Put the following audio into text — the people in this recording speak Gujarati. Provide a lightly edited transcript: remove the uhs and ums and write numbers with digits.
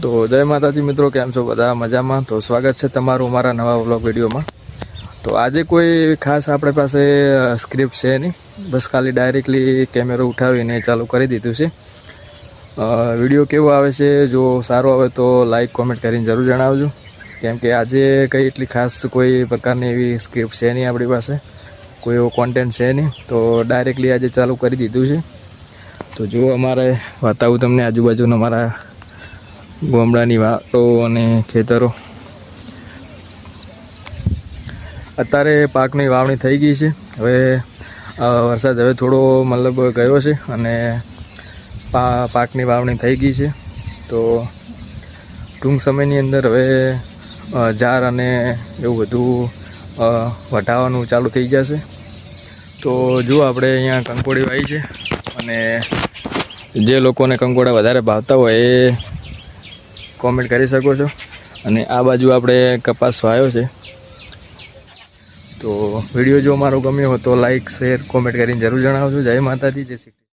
તો જય માતાજી મિત્રો, કેમ છો બધા? મજામાં? તો સ્વાગત છે તમારું અમારા નવા વ્લોગ વિડીયોમાં. તો આજે કોઈ ખાસ આપણી પાસે સ્ક્રિપ્ટ છે નહીં, બસ ખાલી ડાયરેક્ટલી કેમેરો ઉઠાવીને ચાલુ કરી દીધું છે. વિડીયો કેવો આવે છે, જો સારો આવે તો લાઈક કોમેન્ટ કરીને જરૂર જણાવજો, કેમ કે આજે કંઈ એટલી ખાસ કોઈ પ્રકારની એવી સ્ક્રિપ્ટ છે નહીં આપણી પાસે, કોઈ એવો કોન્ટેન્ટ છે નહીં, તો ડાયરેક્ટલી આજે ચાલુ કરી દીધું છે. તો જો અમારે બતાવું તમને આજુબાજુના અમારા ગામડાની વાતો અને ખેતરો. અત્યારે પાકની વાવણી થઈ ગઈ છે. હવે વરસાદ હવે થોડો મતલબ ગયો છે અને પાકની વાવણી થઈ ગઈ છે. તો ટૂંક સમયની અંદર હવે ઝાર અને એવું બધું વટાવવાનું ચાલુ થઈ જશે. તો જો આપણે અહીંયા કંકોડી વાવી છે અને જે લોકોને કંકોડા વધારે ભાવતા હોય એ કોમેન્ટ કરી શકો છો. અને આ બાજુ આપણે કપાસ વાવ્યો છે. તો વિડીયો જો મારો ગમ્યો હોય તો લાઈક શેર કોમેન્ટ કરીને જરૂર જણાવજો. જય માતાજી, જય શ્રી કૃષ્ણ.